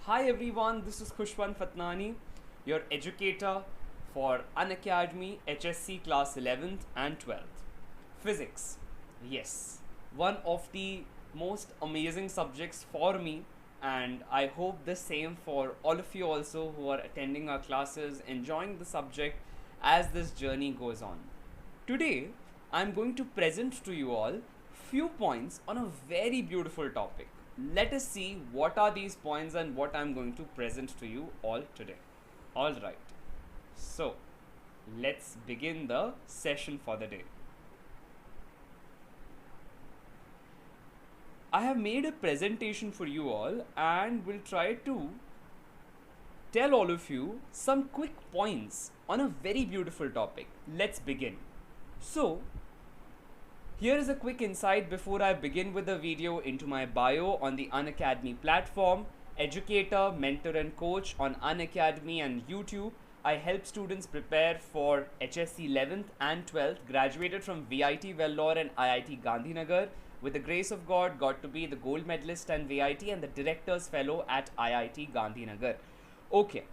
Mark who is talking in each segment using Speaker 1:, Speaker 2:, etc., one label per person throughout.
Speaker 1: Hi everyone, this is Khushwant Fatnani, your educator for Unacademy HSC class 11th and 12th. Physics. Yes, one of the most amazing subjects for me, and I hope the same for all of you also who are attending our classes, enjoying the subject as this journey goes on. Today, I'm going to present to you all few points on a very beautiful topic. Let us see what are these points and what I'm going to present to you all today. All right. So, let's begin the session for the day. I have made a presentation for you all and will try to tell all of you some quick points on a very beautiful topic. Let's begin. So, here is a quick insight before I begin with the video into my bio on the Unacademy platform. Educator, mentor and coach on Unacademy and YouTube. I help students prepare for HSC 11th and 12th, graduated from VIT Vellore and IIT Gandhinagar. With the grace of God, got to be the gold medalist and VIT and the director's fellow at IIT Gandhinagar. Okay,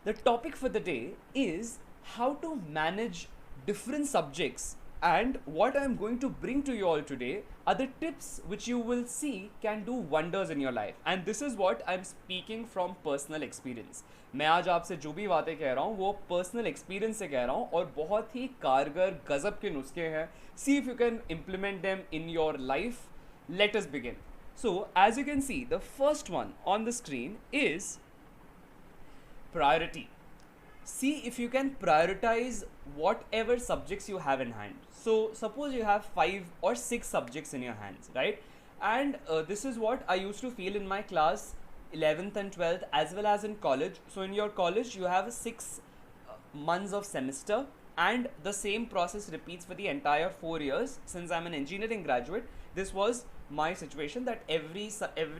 Speaker 1: the topic for the day is how to manage different subjects, and what I'm going to bring to you all today are the tips which you will see can do wonders in your life. And this is what I'm speaking from personal experience. मैं आज आपसे जो भी बातें कह रहा हूँ वो पर्सनल एक्सपीरियंस से कह रहा हूँ और बहुत ही कारगर गजब के नुस्खे हैं. See if you can implement them in your life. Let us begin. So as you can see, the first one on the screen is priority. See if you can prioritize whatever subjects you have in hand. So suppose you have 5 or 6 subjects in your hands, right? And this is what I used to feel in my class 11th and 12th as well as in college. So in your college you have 6 months of semester, and the same process repeats for the entire 4 years. Since I'm an engineering graduate, this was my situation that every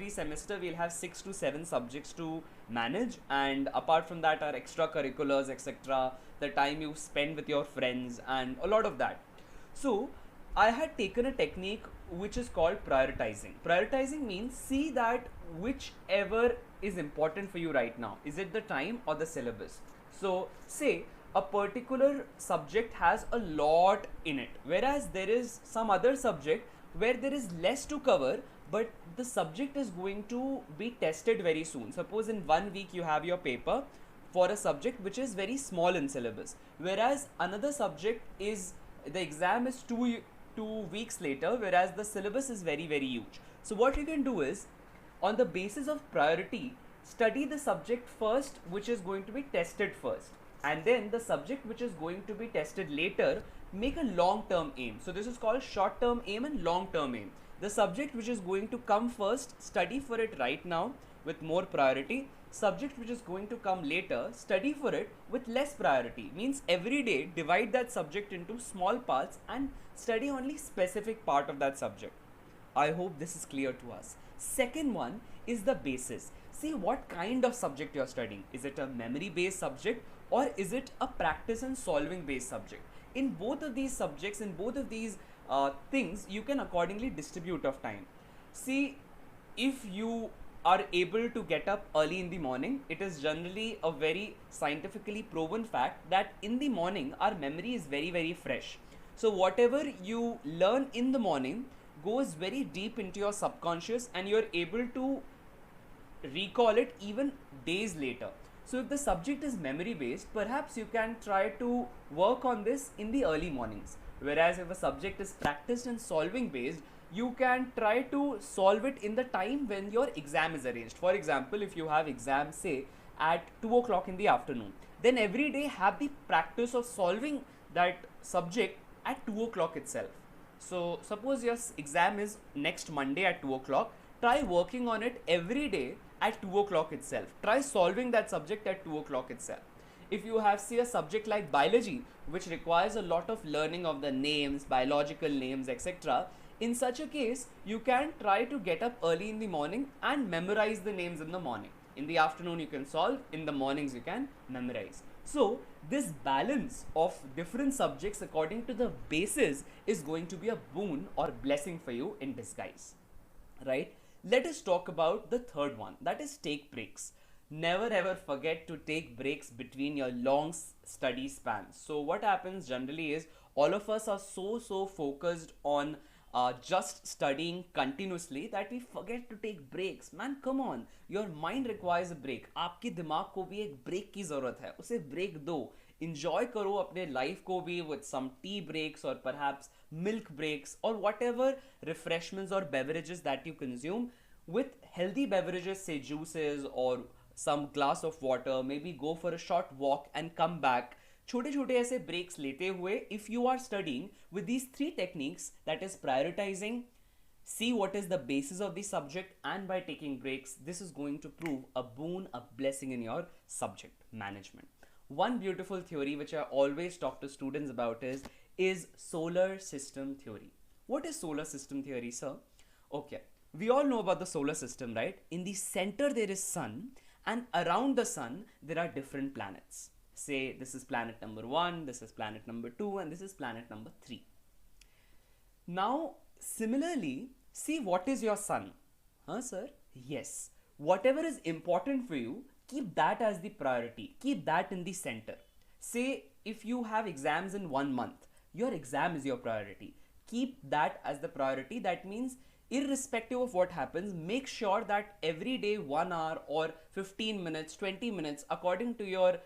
Speaker 1: semester we'll have 6 to 7 subjects to manage, and apart from that are extracurriculars, etc., the time you spend with your friends and a lot of that. So I had taken a technique which is called prioritizing. Prioritizing means see that whichever is important for you right now. Is it the time or the syllabus? So say a particular subject has a lot in it, whereas there is some other subject where there is less to cover, but the subject is going to be tested very soon. Suppose in 1 week you have your paper for a subject which is very small in syllabus, whereas another subject is the exam is 2 weeks later, whereas the syllabus is very huge. So what you can do is, on the basis of priority, study the subject first which is going to be tested first, and then the subject which is going to be tested later, make a long term aim. So this is called short term aim and long term aim. The subject which is going to come first, study for it right now with more priority. Subject which is going to come later, study for it with less priority. Means every day divide that subject into small parts and study only specific part of that subject. I hope this is clear to us. Second one is the basis. See what kind of subject you are studying. Is it a memory based subject or is it a practice and solving based subject? In both of these subjects, in both of these things, you can accordingly distribute of time. See, if you are able to get up early in the morning, it is generally a very scientifically proven fact that in the morning our memory is very fresh. So whatever you learn in the morning goes very deep into your subconscious and you're able to recall it even days later. So if the subject is memory based, perhaps you can try to work on this in the early mornings. Whereas if a subject is practiced and solving based, you can try to solve it in the time when your exam is arranged. For example, if you have exam say at 2 o'clock in the afternoon, then every day have the practice of solving that subject at 2 o'clock itself. So suppose your exam is next Monday at 2 o'clock, try working on it every day at 2 o'clock itself. Try solving that subject at 2 o'clock itself. If you have say a subject like biology which requires a lot of learning of the names, biological names, etc., in such a case you can try to get up early in the morning and memorize the names in the morning. In the afternoon you can solve, in the mornings you can memorize. So this balance of different subjects according to the basis is going to be a boon or blessing for you in disguise, right? Let us talk about the third one, that is take breaks. Never ever forget to take breaks between your long study spans. So what happens generally is all of us are so focused on just studying continuously that we forget to take breaks. Man, come on, your mind requires a break. आपके दिमाग को भी एक break की ज़रूरत है, उसे break दो. Enjoy करो अपने life को भी with some tea breaks or perhaps milk breaks or whatever refreshments or beverages that you consume. With healthy beverages, say juices or some glass of water, maybe go for a short walk and come back. छोटे छोटे ऐसे breaks लेते हुए if you are studying with these three techniques, that is prioritizing, see what is the basis of the subject, and by taking breaks, this is going to prove a boon, a blessing in your subject management. One beautiful theory which I always talk to students about is solar system theory. What is solar system theory, sir? Okay, we all know about the solar system, right? In the center there is sun, and around the sun there are different planets. Say this is planet number 1, this is planet number 2, and this is planet number 3. Now similarly, see what is your sun? Huh, sir? Yes, whatever is important for you, keep that as the priority, keep that in the center. Say if you have exams in 1 month, your exam is your priority, keep that as the priority. That means irrespective of what happens, make sure that every day 1 hour or 15 minutes, 20 minutes, according to your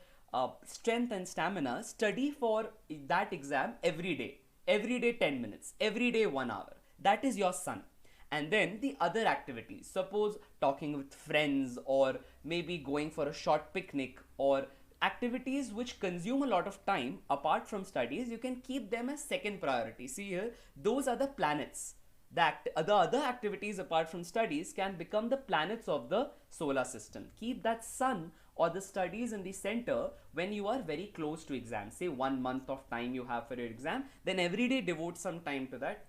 Speaker 1: strength and stamina, study for that exam every day. Every day 10 minutes, every day 1 hour. That is your sun. And then the other activities, suppose talking with friends or maybe going for a short picnic or activities which consume a lot of time apart from studies, you can keep them as second priority. See here, those are the planets. The other activities apart from studies can become the planets of the solar system. Keep that sun or the studies in the center when you are very close to exam. Say 1 month of time you have for your exam, then every day devote some time to that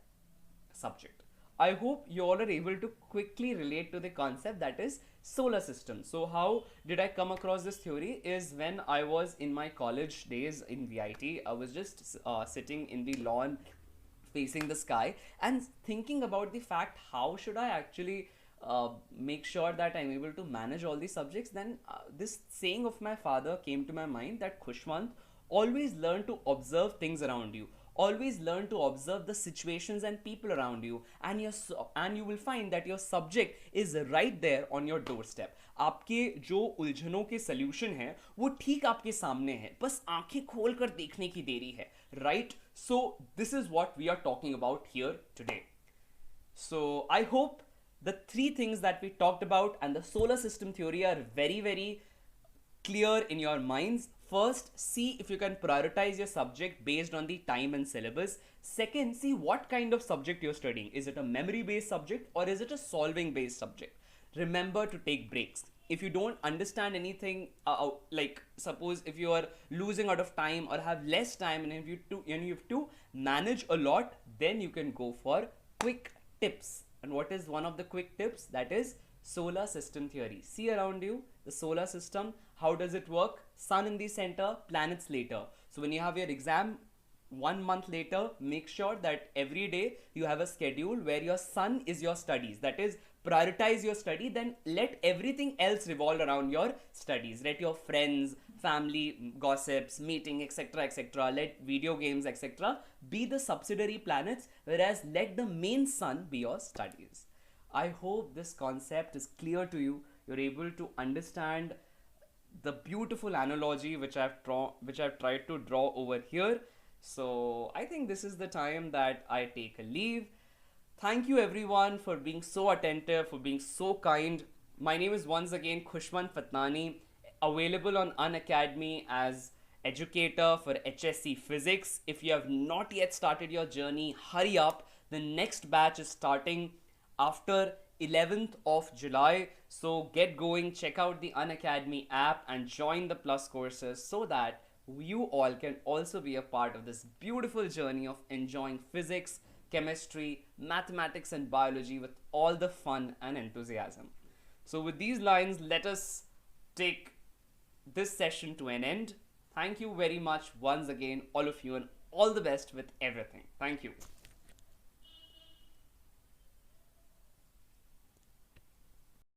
Speaker 1: subject. I hope you all are able to quickly relate to the concept, that is solar system. So how did I come across this theory is when I was in my college days in VIT, I was just sitting in the lawn facing the sky and thinking about the fact how should I actually make sure that I'm able to manage all these subjects. Then this saying of my father came to my mind that Khushwant, always learn to observe things around you, always learn to observe the situations and people around you, and you will find that your subject is right there on your doorstep. आपके जो उलझनों के solution है वो ठीक आपके सामने है, बस आंखें खोल कर देखने की देरी है, right? So this is what we are talking about here today. So I hope the three things that we talked about and the solar system theory are very clear in your minds. First, see if you can prioritize your subject based on the time and syllabus. Second, see what kind of subject you're studying. Is it a memory based subject or is it a solving based subject? Remember to take breaks. If you don't understand anything, like suppose if you are losing out of time or have less time and if you have to manage a lot, then you can go for quick tips. And what is one of the quick tips? That is solar system theory. See around you, the solar system, how does it work? Sun in the center, planets later. So when you have your exam 1 month later, make sure that every day you have a schedule where your sun is your studies. That is, prioritize your study, then let everything else revolve around your studies. Let your friends, family, gossips, meeting, etc., let video games, etc., be the subsidiary planets, whereas let the main sun be your studies. I hope this concept is clear to you. You're able to understand the beautiful analogy which I've tried to draw over here. So I think this is the time that I take a leave. Thank you everyone for being so attentive, for being so kind. My name is once again Khushwant Fatnani, available on Unacademy as educator for HSC Physics. If you have not yet started your journey, hurry up. The next batch is starting after 11th of July. So get going, check out the Unacademy app and join the Plus courses so that you all can also be a part of this beautiful journey of enjoying physics, chemistry, mathematics and biology with all the fun and enthusiasm. So with these lines, let us take this session to an end. Thank you very much once again, all of you, and all the best with everything. Thank you.